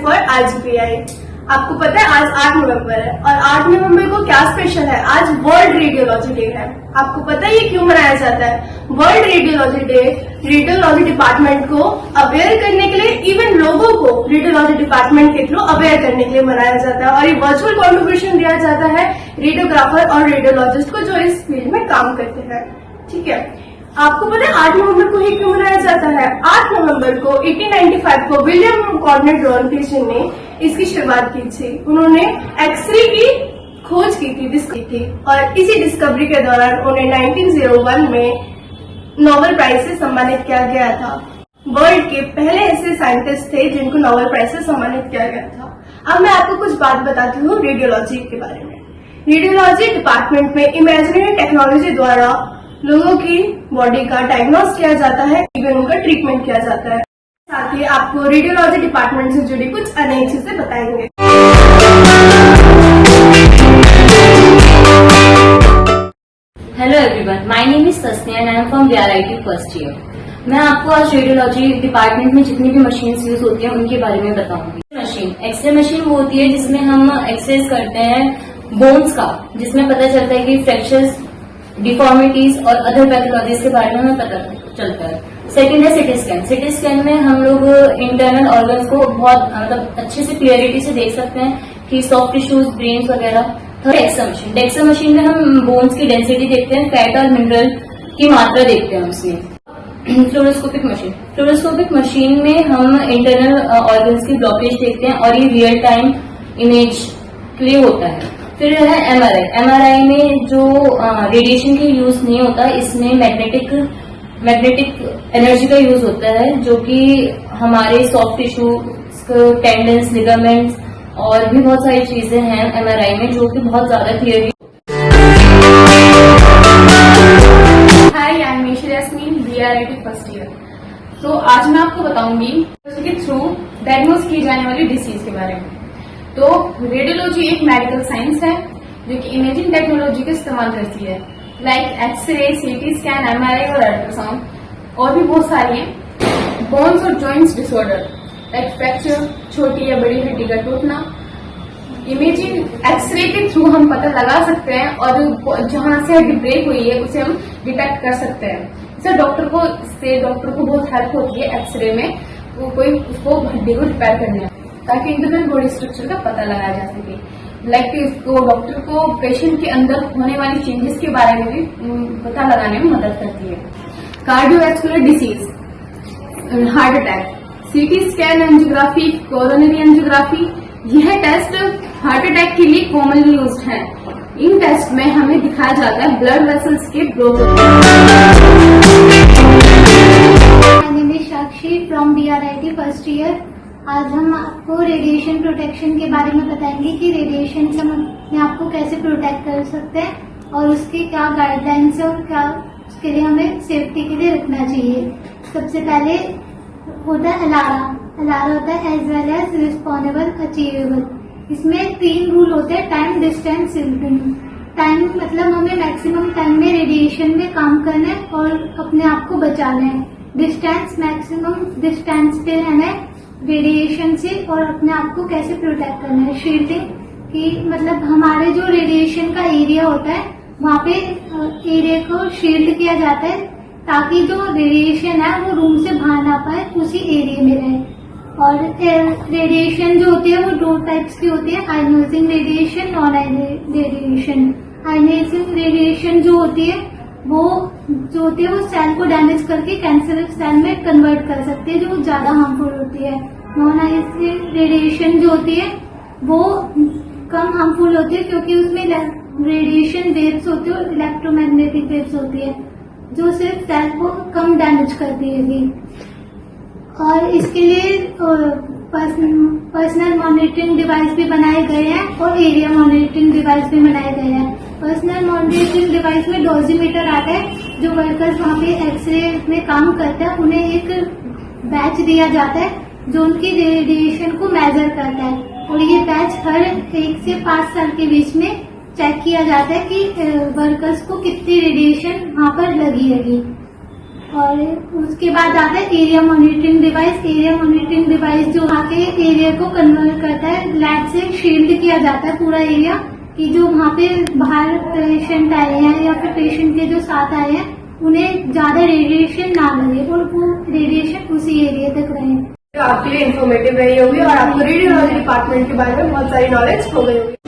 For RGPI। आपको पता है आज 8 नवंबर है और 8 नवंबर को क्या स्पेशल है? आज वर्ल्ड रेडियोलॉजी डे है। आपको पता है ये क्यों मनाया जाता है? World radiology day radiology department को अवेयर करने के लिए, इवन लोगों को रेडियोलॉजी डिपार्टमेंट के थ्रू अवेयर करने के लिए मनाया जाता है और ये वर्चुअल कॉन्ट्रीब्यूशन दिया जाता है रेडियोग्राफर और रेडियोलॉजिस्ट को जो इस फील्ड में काम करते हैं। ठीक है, आपको पता है 8 नवंबर को ही क्यों मनाया जाता है? 8 नवंबर को 1895 को विलियम कॉर्नेट रॉन्टिशन ने इसकी शुरुआत की थी। उन्होंने एक्सरे की खोज की थी और इसी डिस्कवरी के दौरान उन्हें 1901 में नोबेल प्राइज से सम्मानित किया गया था। वर्ल्ड के पहले ऐसे साइंटिस्ट थे जिनको नोबेल प्राइज से सम्मानित किया गया था। अब मैं आपको कुछ बात बताती हूँ रेडियोलॉजी के बारे में। रेडियोलॉजी डिपार्टमेंट में इमेजिनरी टेक्नोलॉजी द्वारा लोगों की बॉडी का डायग्नोस किया जाता है, इवन उनका ट्रीटमेंट किया जाता है। साथ ही आपको रेडियोलॉजी डिपार्टमेंट से जुड़ी कुछ अनेक चीजें बताएंगे। Hello everyone, my name is Tasniya and I am from VRIT first year. मैं आपको आज रेडियोलॉजी डिपार्टमेंट में जितनी भी मशीन्स यूज होती हैं उनके बारे में बताऊंगी। मशीन एक्सरे मशीन वो होती है जिसमें हम एक्सरेज करते हैं बोन्स का, जिसमें पता चलता है कि फ्रैक्चर्स, डिफॉर्मिटीज और अदर पैथोलॉजीज के बारे में हमें पता चलता है। सेकंड है सिटी स्कैन। सिटी स्कैन में हम लोग इंटरनल ऑर्गन्स को बहुत अच्छे से क्लियरिटी से देख सकते हैं कि सॉफ्ट टिश्यूज, ब्रेन्स वगैरह। Third DEXA machine. DEXA machine में हम बोन्स की डेंसिटी देखते हैं, फैट और मिनरल की मात्रा देखते हैं उसमें। Fluoroscopic machine. फ्लोरोस्कोपिक मशीन में हम इंटरनल ऑर्गन्स की ब्लॉकेज देखते हैं और ये रियल टाइम इमेज के लिए होता है। फिर है MRI। MRI में जो रेडिएशन का यूज नहीं होता, इसमें मैग्नेटिक एनर्जी का यूज होता है, जो कि हमारे सॉफ्ट टिश्यू, टेंडन्स, लिगामेंट्स और भी बहुत सारी चीजें हैं MRI में जो कि बहुत ज्यादा clearly. Hi, I am Yasmeen, VRIT first year. तो आज मैं आपको बताऊंगी के थ्रू डायग्नोज की जाने वाली डिसीज के बारे में। तो रेडियोलॉजी एक मेडिकल साइंस है जो कि इमेजिंग टेक्नोलॉजी का इस्तेमाल करती है, like x ray, CT scan, MRI और अल्ट्रासाउंड और भी बहुत सारी हैं। बोन्स और जॉइंट्स डिसऑर्डर लाइक फ्रैक्चर, छोटी या बड़ी हड्डी का टूटना, इमेजिंग एक्सरे के थ्रू हम पता लगा सकते हैं और जहां से हड्डी ब्रेक हुई है उसे हम डिटेक्ट कर सकते हैं। इससे डॉक्टर को बहुत हेल्प होती है एक्सरे में, वो कोई उसको हड्डी को रिपेयर करने में, ताकि इंटरनल बॉडी स्ट्रक्चर का पता लगाया जा सके। लाइक इसको डॉक्टर को पेशेंट के अंदर होने वाली चेंजेस के बारे में भी पता लगाने में मदद करती है। Cardiovascular disease, heart attack, CT scan, angiography, coronary angiography, यह टेस्ट हार्ट अटैक के लिए कॉमनली यूज्ड है। इन टेस्ट में हमें दिखाया जाता है ब्लड वेसल्स के growth. My name is Sakshi from VRIT first year. आज हम आपको रेडिएशन प्रोटेक्शन के बारे में बताएंगे कि रेडिएशन से हम अपने आप को कैसे प्रोटेक्ट कर सकते हैं और उसकी क्या गाइडलाइंस है और क्या उसके लिए हमें सेफ्टी के लिए रखना चाहिए। सबसे पहले होता है अलारा होता है एज वेल एज रिस्पॉन्डेबल, अचीवेबल। इसमें 3 रूल होते हैं, टाइम, डिस्टेंस, सिम्पटम। टाइम मतलब हमें मैक्सिमम टाइम में रेडिएशन में काम करना है और अपने आप को बचाना है। डिस्टेंस, मैक्सिमम डिस्टेंस पे रहना है रेडिएशन से और अपने आप को कैसे प्रोटेक्ट करना है। शील्डिंग की मतलब हमारे जो रेडिएशन का एरिया होता है वहाँ पे एरिया को शील्ड किया जाता है ताकि जो रेडिएशन है वो रूम से बाहर ना पाए, उसी एरिया में रहे। और रेडिएशन जो होती है वो 2 टाइप्स की होती है, ionising radiation, non radiation. Ionising radiation जो होती है वो सेल को डैमेज करके कैंसरस सेल में कन्वर्ट कर सकती है, जो ज्यादा हार्मफुल होती है। नॉन आयनाइजिंग रेडिएशन जो होती है वो कम हार्मफुल होती है क्योंकि उसमें रेडिएशन वेव्स होती है और इलेक्ट्रोमैग्नेटिक वेव्स होती है जो सिर्फ सेल को कम डैमेज करती है। और इसके लिए पर्सनल मॉनिटरिंग डिवाइस भी बनाए गए हैं और एरिया मॉनिटरिंग डिवाइस भी बनाए गए हैं। पर्सनल मॉनिटरिंग डिवाइस में डोजीमीटर आता है, जो वर्कर्स वहाँ पे एक्सरे में काम करते हैं उन्हें एक बैच दिया जाता है जो उनकी रेडिएशन को मेजर करता है और ये बैच हर 1 से 5 साल के बीच में चेक किया जाता है कि वर्कर्स को कितनी रेडिएशन वहाँ पर लगी है। और उसके बाद आता है area monitoring device. Area monitoring device जो वहाँ के एरिया को कन्वर्ट करता है, लैब से शील्ड किया जाता है पूरा एरिया, कि जो वहाँ पे बाहर पेशेंट आए हैं या फिर पेशेंट के जो साथ आए हैं उन्हें ज्यादा रेडिएशन ना लगे और वो रेडिएशन उसी एरिया तक रहे। आपके लिए इन्फॉर्मेटिव रही होगी और आपको रेडियोलॉजी डिपार्टमेंट के बारे में बहुत सारी नॉलेज हो गई होगी।